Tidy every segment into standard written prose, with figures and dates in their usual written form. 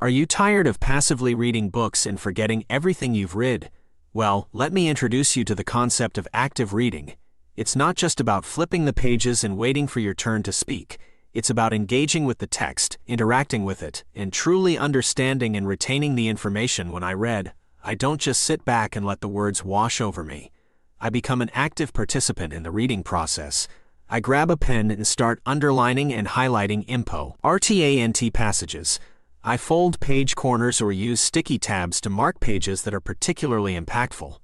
Are you tired of passively reading books and forgetting everything you've read? Well, let me introduce you to the concept of active reading. It's not just about flipping the pages and waiting for your turn to speak. It's about engaging with the text, interacting with it, and truly understanding and retaining the information. When I read, I don't just sit back and let the words wash over me. I become an active participant in the reading process. I grab a pen and start underlining and highlighting important passages. I fold page corners or use sticky tabs to mark pages that are particularly impactful.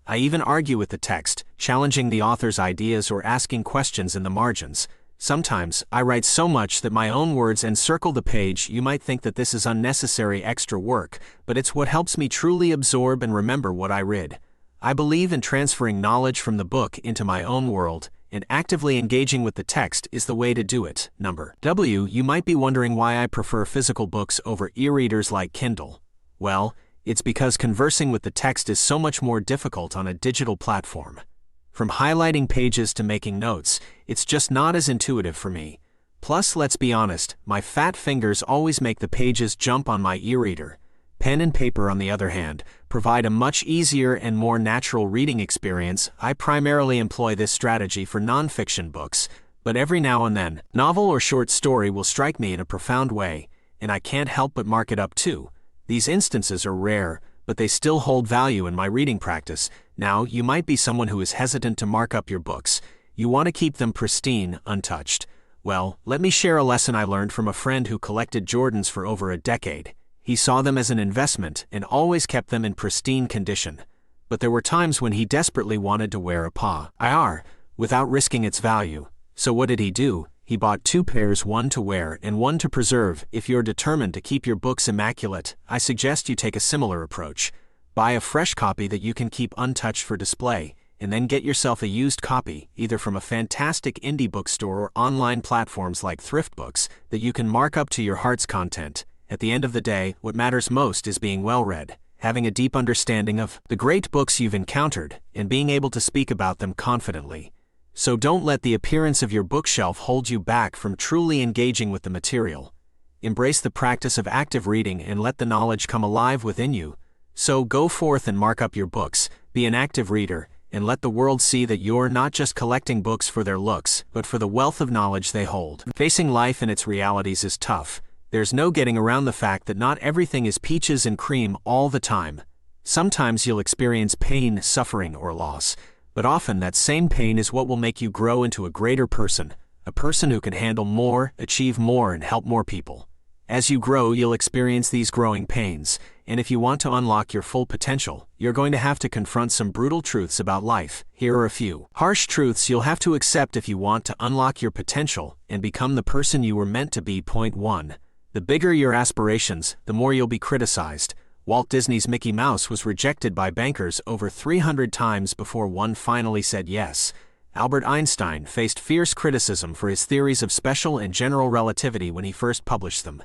I even argue with the text, challenging the author's ideas or asking questions in the margins. Sometimes, I write so much that my own words encircle the page. You might think that this is unnecessary extra work, but it's what helps me truly absorb and remember what I read. I believe in transferring knowledge from the book into my own world, and actively engaging with the text is the way to do it. Number W. You might be wondering why I prefer physical books over e-readers like Kindle. Well, it's because conversing with the text is so much more difficult on a digital platform. From highlighting pages to making notes, it's just not as intuitive for me. Plus, let's be honest, my fat fingers always make the pages jump on my e-reader. Pen and paper, on the other hand, provide a much easier and more natural reading experience. I primarily employ this strategy for nonfiction books, but every now and then, novel or short story will strike me in a profound way, and I can't help but mark it up too. These instances are rare, but they still hold value in my reading practice. Now, you might be someone who is hesitant to mark up your books. You want to keep them pristine, untouched. Well, let me share a lesson I learned from a friend who collected Jordans for over a decade. He saw them as an investment and always kept them in pristine condition. But there were times when he desperately wanted to wear a pair without risking its value. So what did he do? He bought 2 pairs, one to wear and one to preserve. If you're determined to keep your books immaculate, I suggest you take a similar approach. Buy a fresh copy that you can keep untouched for display, and then get yourself a used copy, either from a fantastic indie bookstore or online platforms like ThriftBooks, that you can mark up to your heart's content. At the end of the day, what matters most is being well-read, having a deep understanding of the great books you've encountered, and being able to speak about them confidently. So don't let the appearance of your bookshelf hold you back from truly engaging with the material. Embrace the practice of active reading and let the knowledge come alive within you. So go forth and mark up your books, be an active reader, and let the world see that you're not just collecting books for their looks, but for the wealth of knowledge they hold. Facing life and its realities is tough. There's no getting around the fact that not everything is peaches and cream all the time. Sometimes you'll experience pain, suffering, or loss, but often that same pain is what will make you grow into a greater person, a person who can handle more, achieve more, and help more people. As you grow, you'll experience these growing pains, and if you want to unlock your full potential, you're going to have to confront some brutal truths about life. Here are a few harsh truths you'll have to accept if you want to unlock your potential and become the person you were meant to be. Point 1. The bigger your aspirations, the more you'll be criticized. Walt Disney's Mickey Mouse was rejected by bankers over 300 times before one finally said yes. Albert Einstein faced fierce criticism for his theories of special and general relativity when he first published them.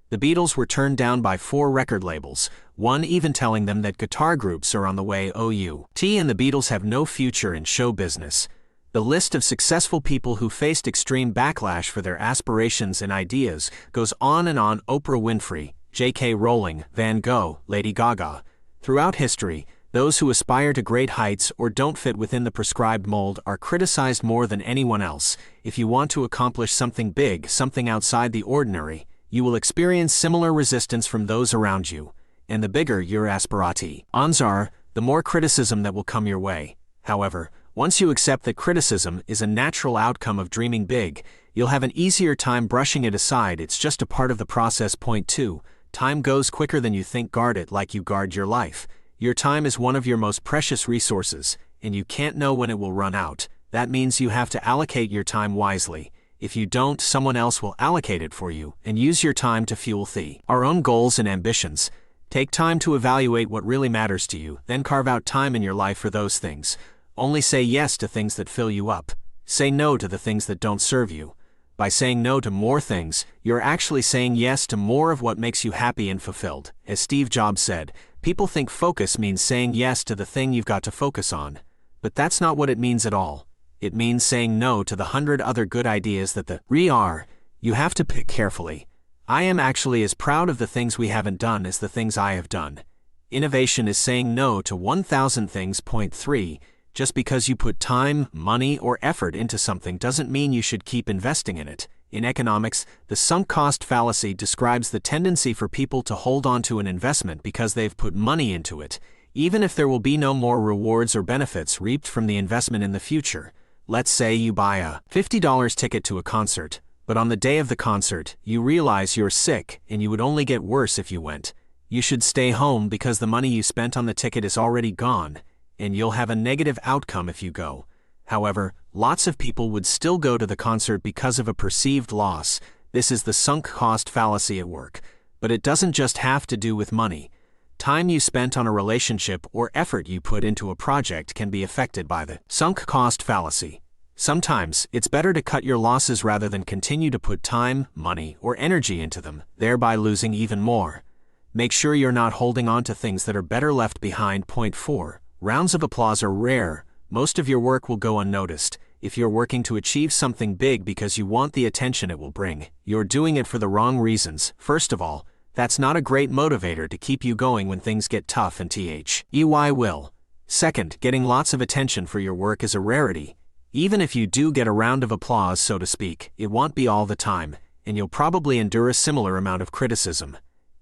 The Beatles were turned down by 4 record labels, one even telling them that guitar groups are on the way. And the Beatles have no future in show business. The list of successful people who faced extreme backlash for their aspirations and ideas goes on and on. Oprah Winfrey, J.K. Rowling, Van Gogh, Lady Gaga. Throughout history, those who aspire to great heights or don't fit within the prescribed mold are criticized more than anyone else. If you want to accomplish something big, something outside the ordinary, you will experience similar resistance from those around you. And the bigger your aspirations are, the more criticism that will come your way. However, once you accept that criticism is a natural outcome of dreaming big, you'll have an easier time brushing it aside. It's just a part of the process. Point 2. Time goes quicker than you think. Guard it like you guard your life. Your time is one of your most precious resources, and you can't know when it will run out. That means you have to allocate your time wisely. If you don't, someone else will allocate it for you, and use your time to fuel our own goals and ambitions. Take time to evaluate what really matters to you, then carve out time in your life for those things. Only say yes to things that fill you up. Say no to the things that don't serve you. By saying no to more things, you're actually saying yes to more of what makes you happy and fulfilled. As Steve Jobs said, people think focus means saying yes to the thing you've got to focus on. But that's not what it means at all. It means saying no to the 100 other good ideas that are. You have to pick carefully. I am actually as proud of the things we haven't done as the things I have done. Innovation is saying no to 1,000 things. Point 3. Just because you put time, money, or effort into something doesn't mean you should keep investing in it. In economics, the sunk cost fallacy describes the tendency for people to hold on to an investment because they've put money into it, even if there will be no more rewards or benefits reaped from the investment in the future. Let's say you buy a $50 ticket to a concert, but on the day of the concert, you realize you're sick and you would only get worse if you went. You should stay home because the money you spent on the ticket is already gone, and you'll have a negative outcome if you go. However, lots of people would still go to the concert because of a perceived loss. This is the sunk cost fallacy at work. But it doesn't just have to do with money. Time you spent on a relationship or effort you put into a project can be affected by the sunk cost fallacy. Sometimes, it's better to cut your losses rather than continue to put time, money, or energy into them, thereby losing even more. Make sure you're not holding on to things that are better left behind. Point 4. Rounds of applause are rare. Most of your work will go unnoticed. If you're working to achieve something big because you want the attention it will bring, you're doing it for the wrong reasons. First of all, that's not a great motivator to keep you going when things get tough and will. Second, getting lots of attention for your work is a rarity. Even if you do get a round of applause, so to speak, it won't be all the time, and you'll probably endure a similar amount of criticism.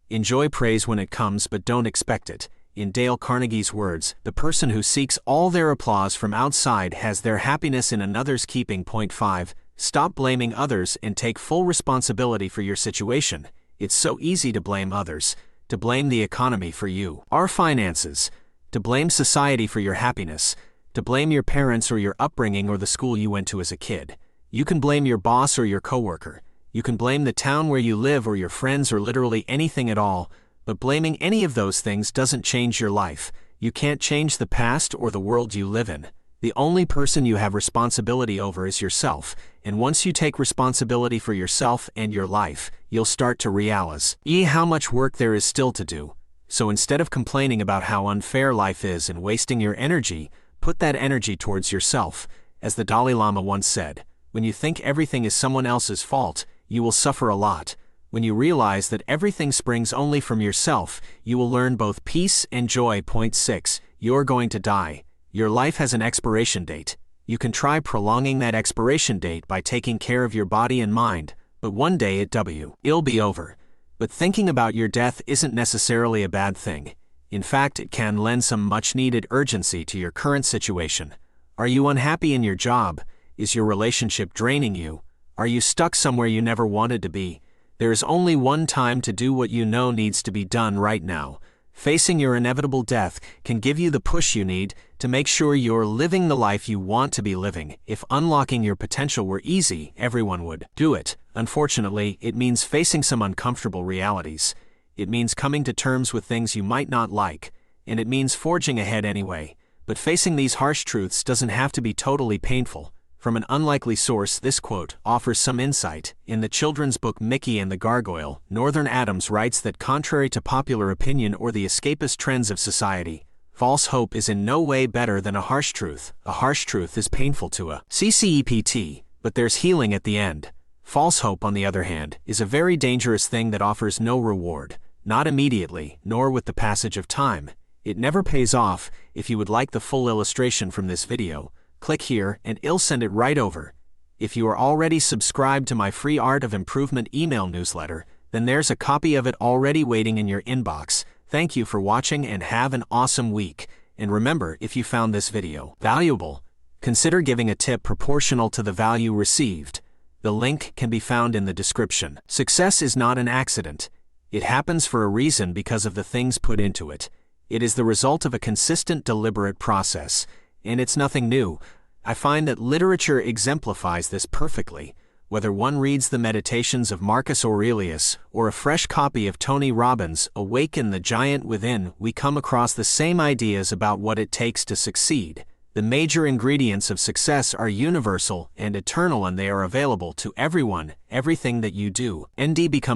Enjoy praise when it comes, but don't expect it. In Dale Carnegie's words, the person who seeks all their applause from outside has their happiness in another's keeping. Point 5. Stop blaming others and take full responsibility for your situation. It's so easy to blame others, to blame the economy for you, our finances, to blame society for your happiness, to blame your parents or your upbringing or the school you went to as a kid. You can blame your boss or your coworker. You can blame the town where you live or your friends or literally anything at all. But blaming any of those things doesn't change your life. You can't change the past or the world you live in. The only person you have responsibility over is yourself, and once you take responsibility for yourself and your life, you'll start to realize how much work there is still to do. So instead of complaining about how unfair life is and wasting your energy, put that energy towards yourself. As the Dalai Lama once said, when you think everything is someone else's fault, you will suffer a lot. When you realize that everything springs only from yourself, you will learn both peace and joy. Point 6. You're going to die. Your life has an expiration date. You can try prolonging that expiration date by taking care of your body and mind, but one day it'll be over. But thinking about your death isn't necessarily a bad thing. In fact, it can lend some much-needed urgency to your current situation. Are you unhappy in your job? Is your relationship draining you? Are you stuck somewhere you never wanted to be? There is only one time to do what you know needs to be done right now. Facing your inevitable death can give you the push you need to make sure you're living the life you want to be living. If unlocking your potential were easy, everyone would do it. Unfortunately, it means facing some uncomfortable realities. It means coming to terms with things you might not like, and it means forging ahead anyway. But facing these harsh truths doesn't have to be totally painful. From an unlikely source, this quote offers some insight. In the children's book Mickey and the Gargoyle, Northern Adams writes that contrary to popular opinion or the escapist trends of society, false hope is in no way better than a harsh truth. A harsh truth is painful to a CCEPT, but there's healing at the end. False hope, on the other hand, is a very dangerous thing that offers no reward, not immediately, nor with the passage of time. It never pays off. If you would like the full illustration from this video, click here and I'll send it right over. If you are already subscribed to my free Art of Improvement email newsletter, then there's a copy of it already waiting in your inbox. Thank you for watching and have an awesome week. And remember, if you found this video valuable, consider giving a tip proportional to the value received. The link can be found in the description. Success is not an accident. It happens for a reason because of the things put into it. It is the result of a consistent, deliberate process. And it's nothing new. I find that literature exemplifies this perfectly. Whether one reads the Meditations of Marcus Aurelius or a fresh copy of Tony Robbins' Awaken the Giant Within, we come across the same ideas about what it takes to succeed. The major ingredients of success are universal and eternal, and they are available to everyone. Everything that you do,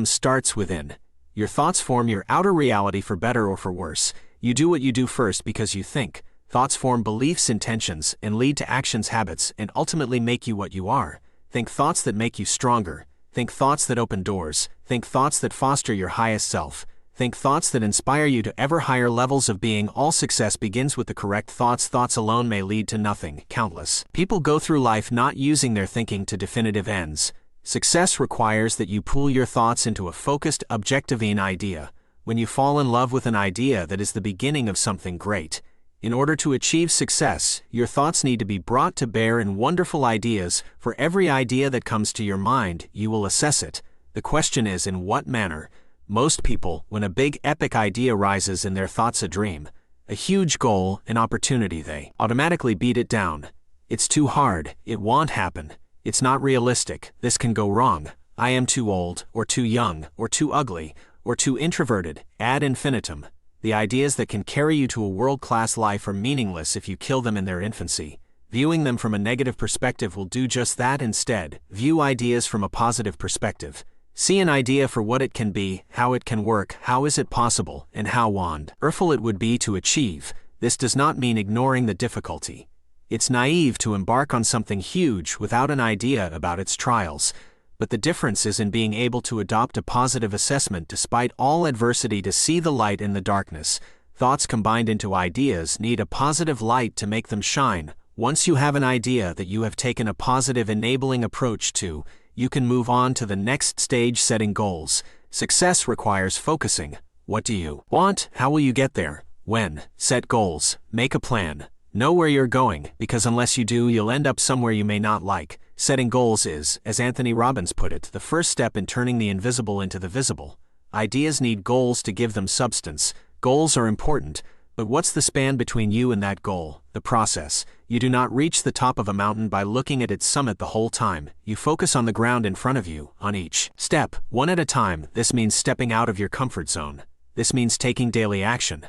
starts within. Your thoughts form your outer reality, for better or for worse. You do what you do first because you think. Thoughts form beliefs, intentions, and lead to actions, habits, and ultimately make you what you are. Think thoughts that make you stronger. Think thoughts that open doors. Think thoughts that foster your highest self. Think thoughts that inspire you to ever higher levels of being. All success begins with the correct thoughts. Thoughts alone may lead to nothing. Countless people go through life not using their thinking to definitive ends. Success requires that you pool your thoughts into a focused, objective idea. When you fall in love with an idea, that is the beginning of something great. In order to achieve success, your thoughts need to be brought to bear in wonderful ideas. For every idea that comes to your mind, you will assess it. The question is, in what manner? Most people, when a big epic idea rises in their thoughts, a dream, a huge goal, an opportunity, they automatically beat it down. It's too hard, it won't happen, it's not realistic, this can go wrong, I am too old, or too young, or too ugly, or too introverted, ad infinitum. The ideas that can carry you to a world-class life are meaningless if you kill them in their infancy. Viewing them from a negative perspective will do just that. Instead, view ideas from a positive perspective. See an idea for what it can be, how it can work, how is it possible, and how wonderful it would be to achieve. This does not mean ignoring the difficulty. It's naive to embark on something huge without an idea about its trials. But the difference is in being able to adopt a positive assessment despite all adversity, to see the light in the darkness. Thoughts combined into ideas need a positive light to make them shine. Once you have an idea that you have taken a positive, enabling approach to, you can move on to the next stage, setting goals. Success requires focusing. What do you want? How will you get there? When? Set goals. Make a plan. Know where you're going, because unless you do, you'll end up somewhere you may not like. Setting goals is, as Anthony Robbins put it, the first step in turning the invisible into the visible. Ideas need goals to give them substance. Goals are important, but what's the span between you and that goal? The process. You do not reach the top of a mountain by looking at its summit the whole time. You focus on the ground in front of you, on each step, one at a time. This means stepping out of your comfort zone. This means taking daily action.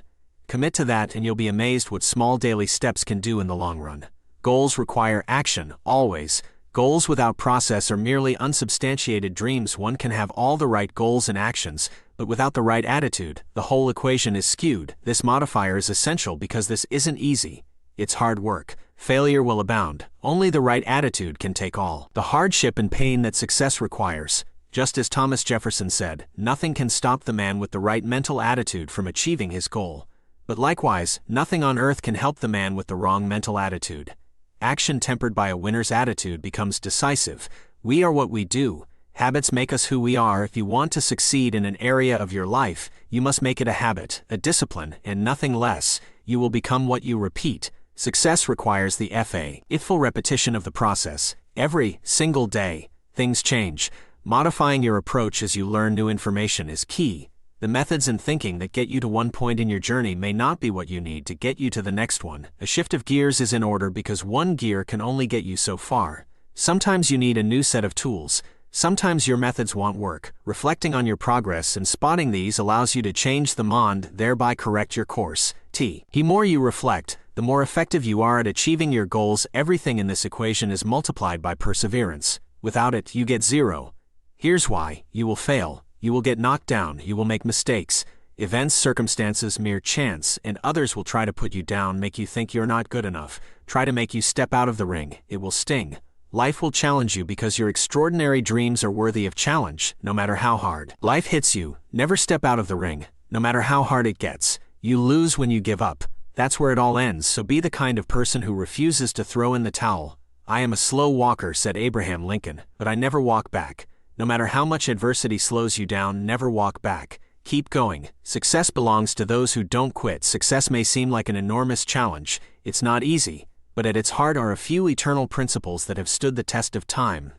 Commit to that and you'll be amazed what small daily steps can do in the long run. Goals require action, always. Goals without process are merely unsubstantiated dreams. One can have all the right goals and actions, but without the right attitude, the whole equation is skewed. This modifier is essential because this isn't easy. It's hard work. Failure will abound. Only the right attitude can take all the hardship and pain that success requires. Just as Thomas Jefferson said, nothing can stop the man with the right mental attitude from achieving his goal. But likewise, nothing on earth can help the man with the wrong mental attitude. Action tempered by a winner's attitude becomes decisive. We are what we do. Habits make us who we are. If you want to succeed in an area of your life, you must make it a habit, a discipline, and nothing less. You will become what you repeat. Success requires the faithful repetition of the process. Every single day, things change. Modifying your approach as you learn new information is key. The methods and thinking that get you to one point in your journey may not be what you need to get you to the next one. A shift of gears is in order because one gear can only get you so far. Sometimes you need a new set of tools. Sometimes your methods won't work. Reflecting on your progress and spotting these allows you to change the mind, thereby correct your course. The more you reflect, the more effective you are at achieving your goals. Everything in this equation is multiplied by perseverance. Without it, you get zero. Here's why: you will fail. You will get knocked down, you will make mistakes. Events, circumstances, mere chance, and others will try to put you down, make you think you're not good enough, try to make you step out of the ring. It will sting. Life will challenge you because your extraordinary dreams are worthy of challenge, no matter how hard life hits you. Never step out of the ring, no matter how hard it gets. You lose when you give up. That's where it all ends, so be the kind of person who refuses to throw in the towel. I am a slow walker, said Abraham Lincoln, but I never walk back. No matter how much adversity slows you down, never walk back. Keep going. Success belongs to those who don't quit. Success may seem like an enormous challenge. It's not easy, but at its heart are a few eternal principles that have stood the test of time.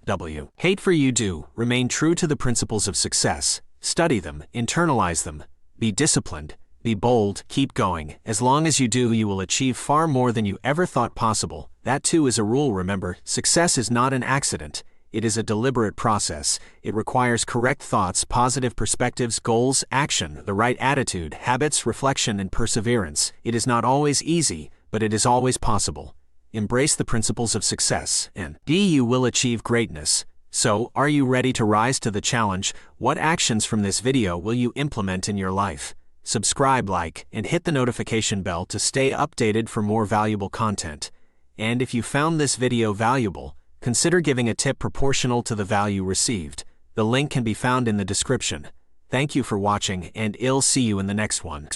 Hate for you do. Remain true to the principles of success. Study them, internalize them. Be disciplined. Be bold. Keep going. As long as you do, you will achieve far more than you ever thought possible. That too is a rule, remember. Success is not an accident. It is a deliberate process. It requires correct thoughts, positive perspectives, goals, action, the right attitude, habits, reflection, and perseverance. It is not always easy, but it is always possible. Embrace the principles of success, and you will achieve greatness. So, are you ready to rise to the challenge? What actions from this video will you implement in your life? Subscribe, like, and hit the notification bell to stay updated for more valuable content. And if you found this video valuable, consider giving a tip proportional to the value received. The link can be found in the description. Thank you for watching, and I'll see you in the next one.